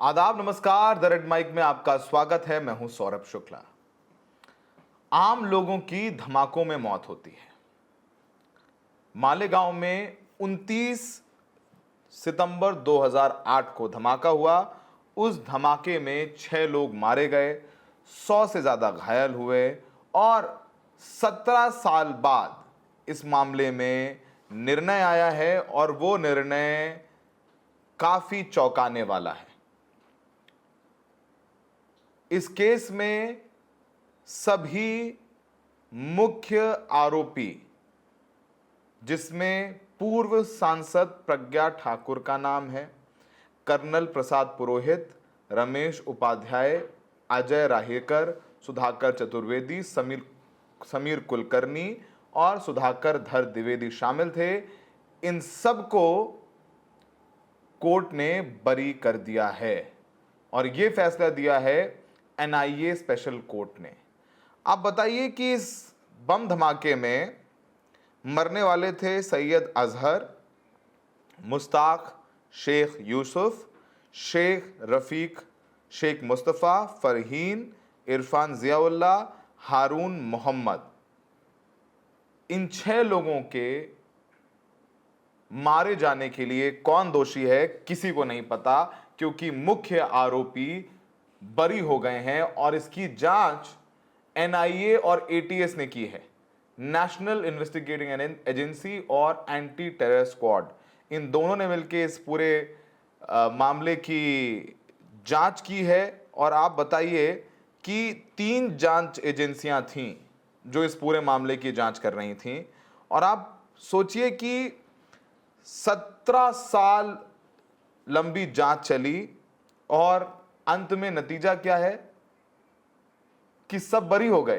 आदाब, नमस्कार। The red mic में आपका स्वागत है। मैं हूं सौरभ शुक्ला। आम लोगों की धमाकों में मौत होती है। मालेगांव में 29 सितंबर 2008 को धमाका हुआ। उस धमाके में 6 लोग मारे गए, 100 से ज्यादा घायल हुए और 17 साल बाद इस मामले में निर्णय आया है और वो निर्णय काफी चौंकाने वाला है। इस केस में सभी मुख्य आरोपी, जिसमें पूर्व सांसद प्रज्ञा ठाकुर का नाम है, कर्नल प्रसाद पुरोहित, रमेश उपाध्याय, अजय राहेकर, सुधाकर चतुर्वेदी, समीर कुलकर्णी और सुधाकर धर द्विवेदी शामिल थे। इन सबको कोर्ट ने बरी कर दिया है और यह फैसला दिया है एनआईए स्पेशल कोर्ट ने। आप बताइए कि इस बम धमाके में मरने वाले थे सैयद अजहर, मुश्ताक शेख यूसुफ, शेख रफीक, शेख मुस्तफ़ा, फरहीन, इरफान जियाउल्ला, हारून मोहम्मद। इन 6 लोगों के मारे जाने के लिए कौन दोषी है किसी को नहीं पता, क्योंकि मुख्य आरोपी बरी हो गए हैं और इसकी जांच एनआईए और एटीएस ने की है। नेशनल इन्वेस्टिगेटिंग एजेंसी और एंटी टेरर स्क्वाड, इन दोनों ने मिलकर इस पूरे मामले की जांच की है। और आप बताइए कि 3 जांच एजेंसियां थीं जो इस पूरे मामले की जांच कर रही थीं और आप सोचिए कि 17 साल लंबी जांच चली और अंत में नतीजा क्या है कि सब बरी हो गए।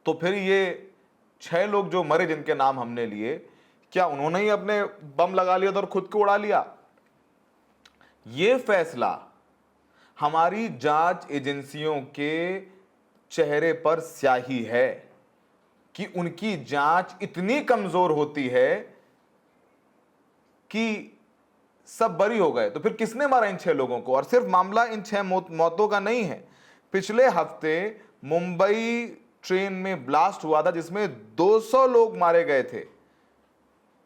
तो फिर ये 6 लोग जो मरे, जिनके नाम हमने लिए, क्या उन्होंने ही अपने बम लगा लिया था और खुद को उड़ा लिया? यह फैसला हमारी जांच एजेंसियों के चेहरे पर स्याही है कि उनकी जांच इतनी कमजोर होती है कि सब बरी हो गए। तो फिर किसने मारा इन 6 लोगों को? और सिर्फ मामला इन 6 मौतों का नहीं है। पिछले हफ्ते मुंबई ट्रेन में ब्लास्ट हुआ था जिसमें 200 लोग मारे गए थे।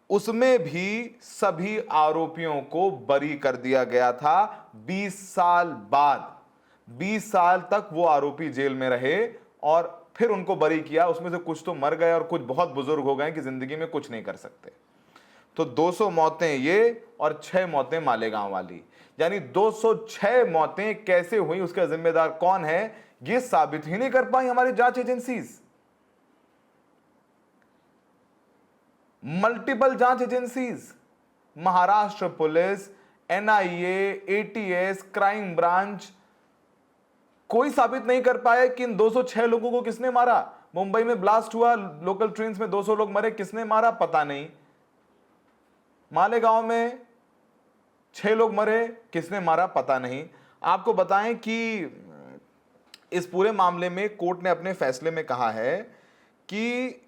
उसमें भी सभी आरोपियों को बरी कर दिया गया था 20 साल बाद। 20 साल तक वो आरोपी जेल में रहे और फिर उनको बरी किया। उसमें से कुछ तो मर गए और कुछ बहुत बुजुर्ग हो गए कि जिंदगी में कुछ नहीं कर सकते। तो 200 मौतें ये और 6 मौतें मालेगांव वाली, यानी 206 मौतें कैसे हुई, उसका जिम्मेदार कौन है, ये साबित ही नहीं कर पाई हमारी जांच एजेंसीज। मल्टीपल जांच agencies, Maharashtra police, NIA, ATS, crime branch, कोई साबित नहीं कर पाए कि इन 206 लोगों को किसने मारा। मुंबई में ब्लास्ट हुआ, लोकल ट्रेन्स में 200 लोग मरे, किसने मारा पता नहीं। मालेगांव में 6 लोग मरे, किसने मारा पता नहीं। आपको बताएं कि इस पूरे मामले में कोर्ट ने अपने फैसले में कहा है कि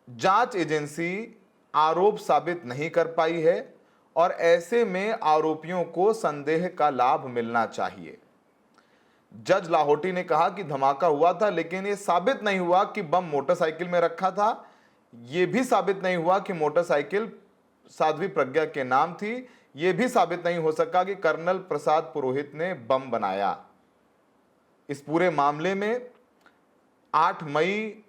जांच एजेंसी आरोप साबित नहीं कर पाई है और ऐसे में आरोपियों को संदेह का लाभ मिलना चाहिए। जज लाहौटी ने कहा कि धमाका हुआ था, लेकिन यह साबित नहीं हुआ कि बम मोटरसाइकिल में रखा था। यह भी साबित नहीं हुआ कि मोटरसाइकिल साध्वी प्रज्ञा के नाम थी। यह भी साबित नहीं हो सका कि कर्नल प्रसाद पुरोहित ने बम बनाया। इस पूरे मामले में 8 मई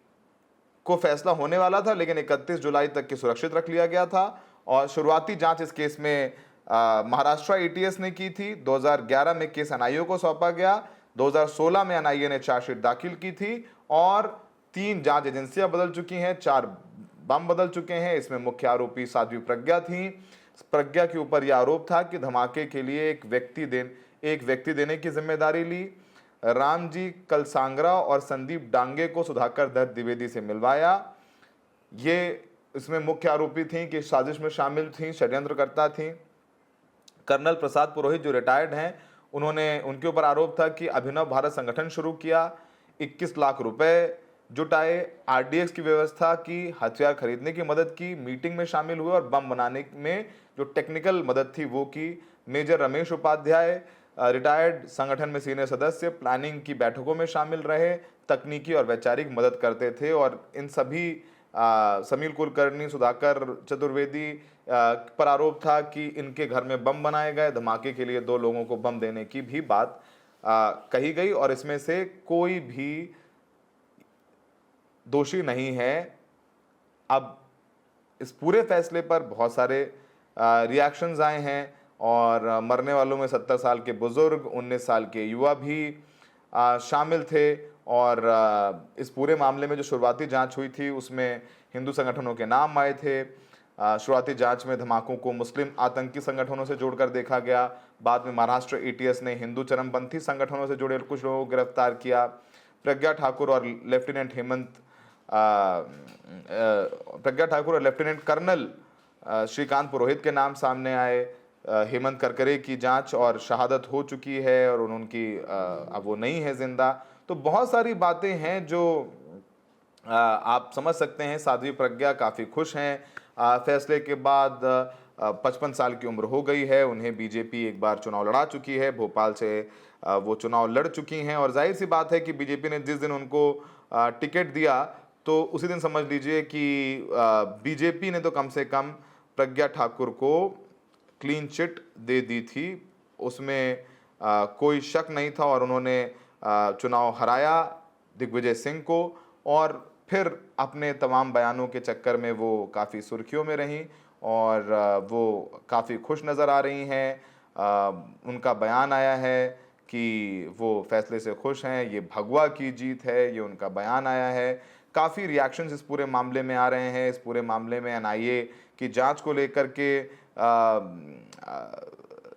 को फैसला होने वाला था, लेकिन 31 जुलाई तक की सुरक्षित रख लिया गया था। और शुरुआती जांच इस केस में महाराष्ट्र एटीएस ने की थी। 2011 में केस एनआईए को सौंपा गया। 2016 में एनआईए ने चार्जशीट दाखिल की थी और 3 जांच एजेंसियां बदल चुकी हैं, 4 बम बदल चुके हैं। इसमें मुख्य आरोपी साध्वी प्रज्ञा थी। प्रज्ञा के ऊपर यह आरोप था कि धमाके के लिए एक व्यक्ति देने की जिम्मेदारी ली। रामजी कलसांगरा और संदीप डांगे को सुधाकर धर द्विवेदी से मिलवाया। ये इसमें मुख्य आरोपी थी कि साजिश में शामिल थी, षड्यंत्रकर्ता थी। कर्नल प्रसाद पुरोहित जो रिटायर्ड हैं, उनके ऊपर आरोप था कि अभिनव भारत संगठन शुरू किया, 21 लाख रुपए जुटाए, आरडीएक्स की व्यवस्था की, हथियार खरीदने की मदद की, मीटिंग में शामिल हुए और बम बनाने में जो टेक्निकल मदद थी वो की। मेजर रमेश उपाध्याय रिटायर्ड संगठन में सीनियर सदस्य, प्लानिंग की बैठकों में शामिल रहे, तकनीकी और वैचारिक मदद करते थे और इन सभी समील कुलकर्णी, सुधाकर चतुर्वेदी पर आरोप था कि इनके घर में बम बनाए गए। धमाके के लिए 2 लोगों को बम देने की भी बात कही गई और इसमें से कोई भी दोषी नहीं है। अब इस पूरे फैसले पर बहुत सारे रिएक्शंस आए हैं और मरने वालों में 70 साल के बुजुर्ग, 19 साल के युवा भी शामिल थे और इस पूरे मामले में जो शुरुआती जांच हुई थी उसमें हिंदू संगठनों के नाम आए थे। शुरुआती जांच में धमाकों को मुस्लिम आतंकी संगठनों से जोड़कर देखा गया। बाद में महाराष्ट्र एटीएस ने हिंदू चरमपंथी संगठनों से जुड़े कुछ लोगों को गिरफ्तार किया। प्रज्ञा ठाकुर और लेफ्टिनेंट कर्नल श्रीकांत पुरोहित के नाम सामने आए। हेमंत करकरे की जांच और शहादत हो चुकी है और उनकी अब वो नहीं है जिंदा। तो बहुत सारी बातें हैं जो आप समझ सकते हैं। साध्वी प्रज्ञा काफ़ी खुश हैं फैसले के बाद। 55 साल की उम्र हो गई है, उन्हें बीजेपी एक बार चुनाव लड़ा चुकी है, भोपाल से वो चुनाव लड़ चुकी हैं और जाहिर सी बात है कि बीजेपी ने जिस दिन उनको टिकट दिया तो उसी दिन समझ लीजिए कि बीजेपी ने तो कम से कम प्रज्ञा ठाकुर को क्लीन चिट दे दी थी, उसमें कोई शक नहीं था और उन्होंने चुनाव हराया दिग्विजय सिंह को और फिर अपने तमाम बयानों के चक्कर में वो काफ़ी सुर्खियों में रहीं और वो काफ़ी खुश नज़र आ रही हैं। उनका बयान आया है कि वो फैसले से खुश हैं, ये भगवा की जीत है, ये उनका बयान आया है। काफ़ी रिएक्शंस इस पूरे मामले में आ रहे हैं। इस पूरे मामले में एनआईए की जांच को लेकर के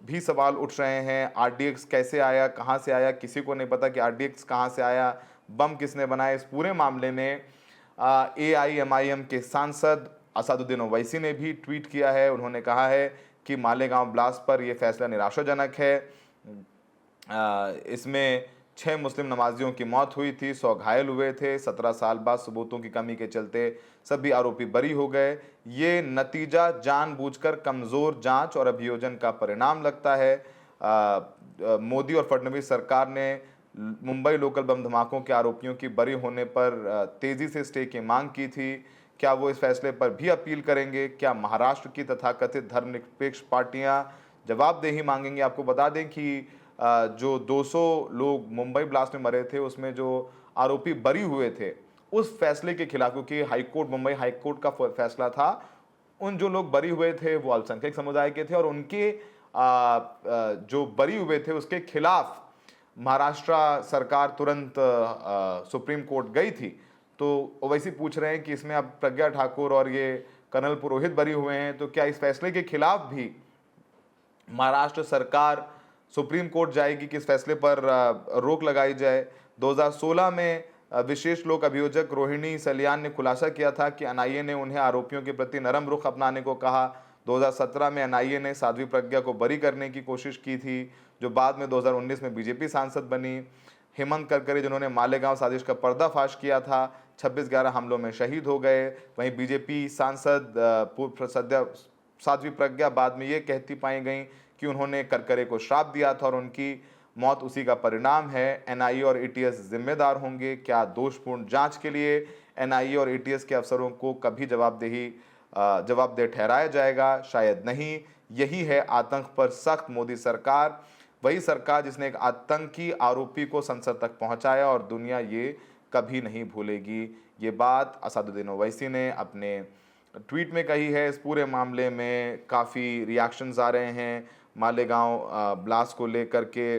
भी सवाल उठ रहे हैं। आरडीएक्स कैसे आया, कहाँ से आया, किसी को नहीं पता कि आरडीएक्स कहाँ से आया, बम किसने बनाया। इस पूरे मामले में एआईएमआईएम के सांसद असदुद्दीन ओवैसी ने भी ट्वीट किया है। उन्होंने कहा है कि मालेगांव ब्लास्ट पर यह फैसला निराशाजनक है। इसमें 6 मुस्लिम नमाजियों की मौत हुई थी, 100 घायल हुए थे। 17 साल बाद सबूतों की कमी के चलते सभी आरोपी बरी हो गए। ये नतीजा जानबूझकर कमज़ोर जांच और अभियोजन का परिणाम लगता है। मोदी और फडणवीस सरकार ने मुंबई लोकल बम धमाकों के आरोपियों की बरी होने पर तेजी से स्टे की मांग की थी। क्या वो इस फैसले पर भी अपील करेंगे? क्या महाराष्ट्र की तथाकथित धर्मनिरपेक्ष पार्टियां जवाबदेही मांगेंगी? आपको बता दें कि जो 200 लोग मुंबई ब्लास्ट में मरे थे उसमें जो आरोपी बरी हुए थे उस फैसले के खिलाफ, क्योंकि हाईकोर्ट, मुंबई हाईकोर्ट का फैसला था, उन जो लोग बरी हुए थे वो अल्पसंख्यक समुदाय के थे और उनके जो बरी हुए थे उसके खिलाफ महाराष्ट्र सरकार तुरंत सुप्रीम कोर्ट गई थी। तो ओवैसी पूछ रहे हैं कि इसमें अब प्रज्ञा ठाकुर और ये कर्नल पुरोहित बरी हुए हैं, तो क्या इस फैसले के खिलाफ भी महाराष्ट्र सरकार सुप्रीम कोर्ट जाएगी कि इस फैसले पर रोक लगाई जाए? 2016 में विशेष लोक अभियोजक रोहिणी सलियान ने खुलासा किया था कि एनआईए ने उन्हें आरोपियों के प्रति नरम रुख अपनाने को कहा। 2017 में एनआईए ने साध्वी प्रज्ञा को बरी करने की कोशिश की थी, जो बाद में 2019 में बीजेपी सांसद बनी। हेमंत करकरे, जिन्होंने मालेगांव साजिश का पर्दाफाश किया था, 26/11 हमलों में शहीद हो गए। वहीं बीजेपी सांसद पूर्व सद्या साध्वी प्रज्ञा बाद में ये कहती पाई गई कि उन्होंने करकरे को श्राप दिया था और उनकी मौत उसी का परिणाम है। एनआईए और एटीएस जिम्मेदार होंगे? क्या दोषपूर्ण जांच के लिए एनआईए और एटीएस के अफसरों को कभी जवाबदेह ठहराया जाएगा? शायद नहीं। यही है आतंक पर सख्त मोदी सरकार, वही सरकार जिसने एक आतंकी आरोपी को संसद तक पहुंचाया और दुनिया ये कभी नहीं भूलेगी। ये बात असदुद्दीन ओवैसी ने अपने ट्वीट में कही है। इस पूरे मामले में काफ़ी रिएक्शंस आ रहे हैं। मालेगांव ब्लास्ट को लेकर के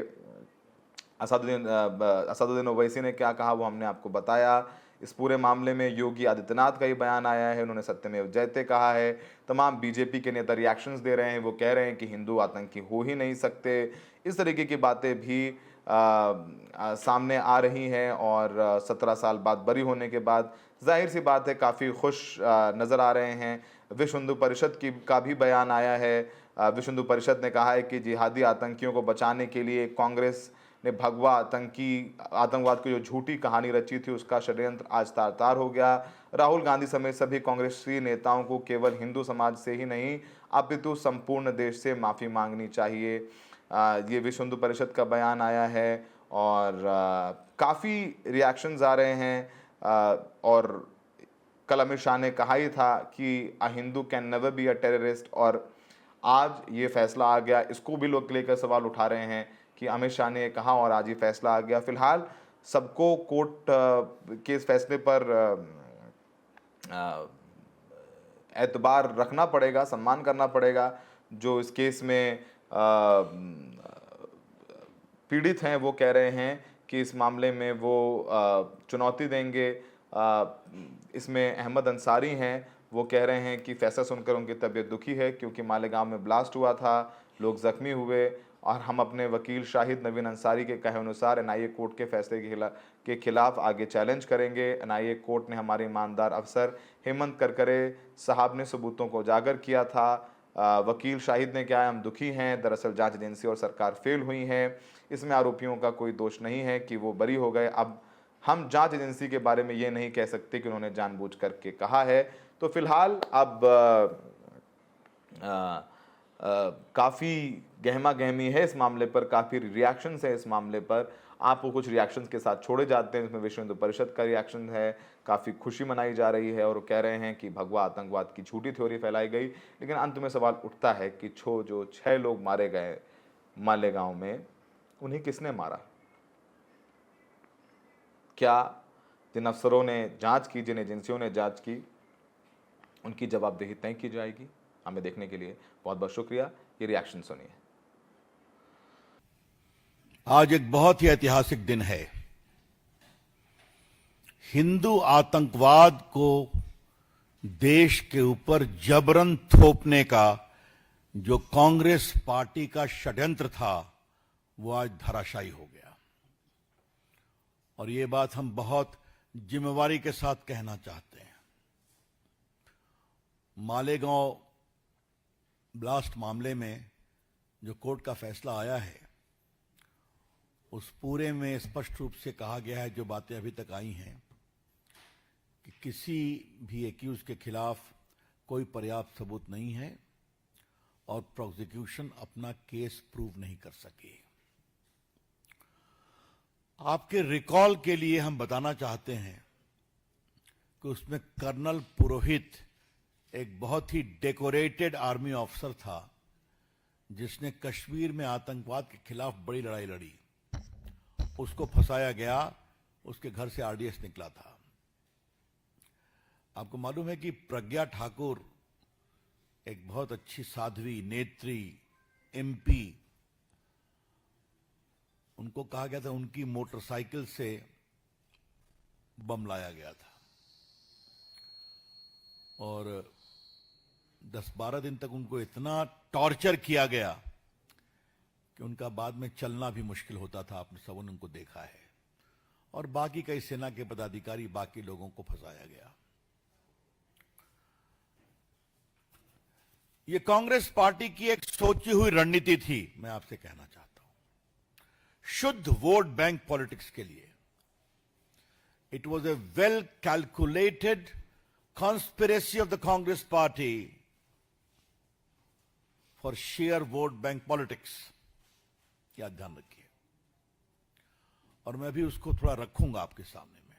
असदुद्दीन ओवैसी ने क्या कहा वो हमने आपको बताया। इस पूरे मामले में योगी आदित्यनाथ का ही बयान आया है, उन्होंने सत्यमेव जयते कहा है। तमाम बीजेपी के नेता रिएक्शंस दे रहे हैं, वो कह रहे हैं कि हिंदू आतंकी हो ही नहीं सकते। इस तरीके की बातें भी सामने आ रही हैं और 17 साल बाद बरी होने के बाद जाहिर सी बात है काफ़ी खुश नज़र आ रहे हैं। विश्व हिंदू परिषद का भी बयान आया है। विश्व हिंदू परिषद ने कहा है कि जिहादी आतंकियों को बचाने के लिए कांग्रेस ने भगवा आतंकवाद की जो झूठी कहानी रची थी उसका षड्यंत्र आज तार तार हो गया। राहुल गांधी समेत सभी कांग्रेसी नेताओं को केवल हिंदू समाज से ही नहीं अपितु संपूर्ण देश से माफ़ी मांगनी चाहिए। ये विश्व हिंदू परिषद का बयान आया है और काफ़ी रिएक्शंस आ रहे हैं। और कल अमित शाह ने कहा ही था कि a Hindu can never be a terrorist, और आज ये फैसला आ गया। इसको भी लोग लेकर सवाल उठा रहे हैं कि अमित शाह ने कहा और आज ये फैसला आ गया। फिलहाल सबको कोर्ट के इस फैसले पर एतबार रखना पड़ेगा, सम्मान करना पड़ेगा। जो इस केस में पीड़ित हैं वो कह रहे हैं कि इस मामले में वो चुनौती देंगे। इसमें अहमद अंसारी हैं, वो कह रहे हैं कि फैसला सुनकर उनकी तबीयत दुखी है क्योंकि मालेगांव में ब्लास्ट हुआ था, लोग जख्मी हुए और हम अपने वकील शाहिद नवीन अंसारी के कहे अनुसार एनआईए कोर्ट के फैसले के खिलाफ आगे चैलेंज करेंगे। एनआईए कोर्ट ने हमारे ईमानदार अफसर हेमंत करकरे साहब ने सबूतों को उजागर किया था। वकील शाहिद ने कहा हम दुखी हैं, दरअसल जांच एजेंसी और सरकार फेल हुई हैं, इसमें आरोपियों का कोई दोष नहीं है कि वो बरी हो गए। अब हम जांच एजेंसी के बारे में ये नहीं कह सकते कि उन्होंने जानबूझ करके कहा है। तो फिलहाल अब काफ़ी गहमा गहमी है इस मामले पर, काफ़ी रिएक्शंस है इस मामले पर। आपको कुछ रिएक्शंस के साथ छोड़े जाते हैं, इसमें विश्व हिंदू परिषद का रिएक्शन है, काफ़ी खुशी मनाई जा रही है और वो कह रहे हैं कि भगवा आतंकवाद की झूठी थ्योरी फैलाई गई। लेकिन अंत में सवाल उठता है कि जो 6 लोग मारे गए मालेगांव में, उन्हें किसने मारा? क्या जिन अफसरों ने जांच की, जिन एजेंसियों ने जांच की, उनकी जवाबदेही तय की जाएगी? हमें देखने के लिए बहुत बहुत शुक्रिया। ये रिएक्शन सुनिए। आज एक बहुत ही ऐतिहासिक दिन है। हिंदू आतंकवाद को देश के ऊपर जबरन थोपने का जो कांग्रेस पार्टी का षड्यंत्र था वो आज धराशायी हो गया। और ये बात हम बहुत जिम्मेवारी के साथ कहना चाहते हैं। मालेगांव ब्लास्ट मामले में जो कोर्ट का फैसला आया है उस पूरे में स्पष्ट रूप से कहा गया है, जो बातें अभी तक आई हैं, कि किसी भी एक्यूज के खिलाफ कोई पर्याप्त सबूत नहीं है और प्रोसिक्यूशन अपना केस प्रूव नहीं कर सकी। आपके रिकॉल के लिए हम बताना चाहते हैं कि उसमें कर्नल पुरोहित एक बहुत ही डेकोरेटेड आर्मी ऑफिसर था जिसने कश्मीर में आतंकवाद के खिलाफ बड़ी लड़ाई लड़ी। उसको फंसाया गया, उसके घर से आरडीएक्स निकला था। आपको मालूम है कि प्रज्ञा ठाकुर एक बहुत अच्छी साध्वी, नेत्री, एमपी, उनको कहा गया था उनकी मोटरसाइकिल से बम लाया गया था और 10-12 दिन तक उनको इतना टॉर्चर किया गया कि उनका बाद में चलना भी मुश्किल होता था। आपने सब उनको देखा है। और बाकी कई सेना के पदाधिकारी, बाकी लोगों को फंसाया गया। ये कांग्रेस पार्टी की एक सोची हुई रणनीति थी। मैं आपसे कहना चाहता हूं, शुद्ध वोट बैंक पॉलिटिक्स के लिए it was a well calculated conspiracy of the Congress party for sheer vote bank politics। क्या ध्यान रखिए, और मैं भी उसको थोड़ा रखूंगा आपके सामने में।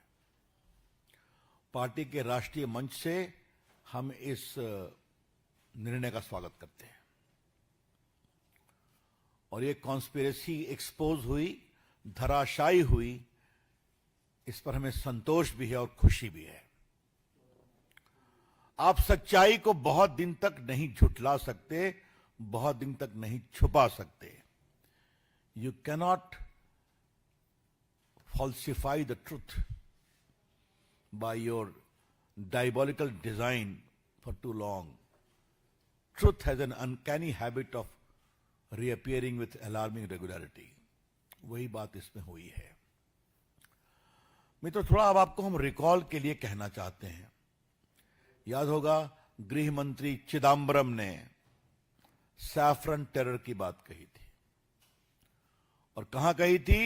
पार्टी के राष्ट्रीय मंच से हम इस निर्णय का स्वागत करते हैं और ये कॉन्स्पिरेसी एक्सपोज हुई, धराशायी हुई, इस पर हमें संतोष भी है और खुशी भी है। आप सच्चाई को बहुत दिन तक नहीं झुठला सकते, बहुत दिन तक नहीं छुपा सकते। You cannot falsify the truth by your diabolical design for too long. Truth has an uncanny habit of reappearing with alarming regularity. वही बात इसमें हुई है। मित्रों, थोड़ा अब आपको हम रिकॉल के लिए कहना चाहते हैं। याद होगा, गृह मंत्री चिदम्बरम ने सैफरन टेरर की बात कही थी और कहां कही थी?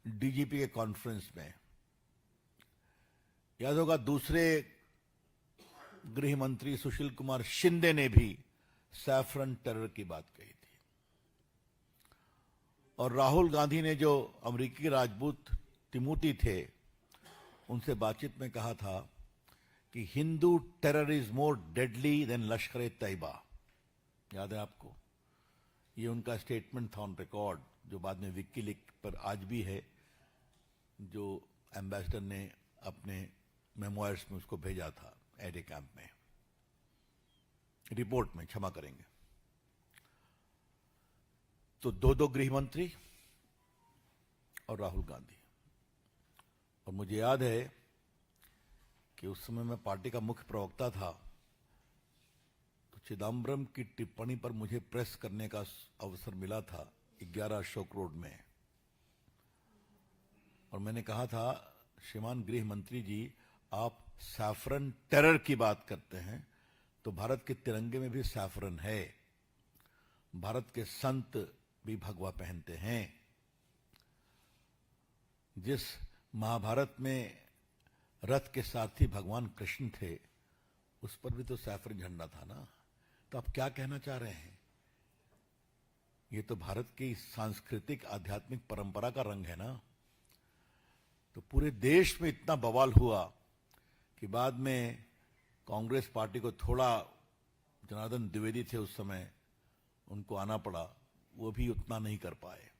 डीजीपी के कॉन्फ्रेंस में। याद होगा दूसरे गृह मंत्री सुशील कुमार शिंदे ने भी सैफरन टेरर की बात कही थी। और राहुल गांधी ने जो अमेरिकी राजदूत तिमोथी थे उनसे बातचीत में कहा था कि Hindu terror is more deadly than Lashkar e Taiba. याद है आपको? ये उनका स्टेटमेंट था ऑन रिकॉर्ड, जो बाद में विकीलीक पर आज भी है, जो एम्बेसडर ने अपने मेमोयर्स में उसको भेजा था एडे कैंप में, रिपोर्ट में, क्षमा करेंगे। तो दो गृह मंत्री और राहुल गांधी। और मुझे याद है कि उस समय मैं पार्टी का मुख्य प्रवक्ता था, तो चिदम्बरम की टिप्पणी पर मुझे प्रेस करने का अवसर मिला था 11 अशोक रोड में। और मैंने कहा था, श्रीमान गृह मंत्री जी, आप सैफरन टेरर की बात करते हैं तो भारत के तिरंगे में भी सैफरन है। भारत के संत भी भगवा पहनते हैं। जिस महाभारत में रथ के सारथी भगवान कृष्ण थे, उस पर भी तो सैफरन झंडा था ना। तो आप क्या कहना चाह रहे हैं? ये तो भारत की सांस्कृतिक आध्यात्मिक परंपरा का रंग है ना। तो पूरे देश में इतना बवाल हुआ कि बाद में कांग्रेस पार्टी को थोड़ा, जनार्दन द्विवेदी थे उस समय, उनको आना पड़ा, वो भी उतना नहीं कर पाए।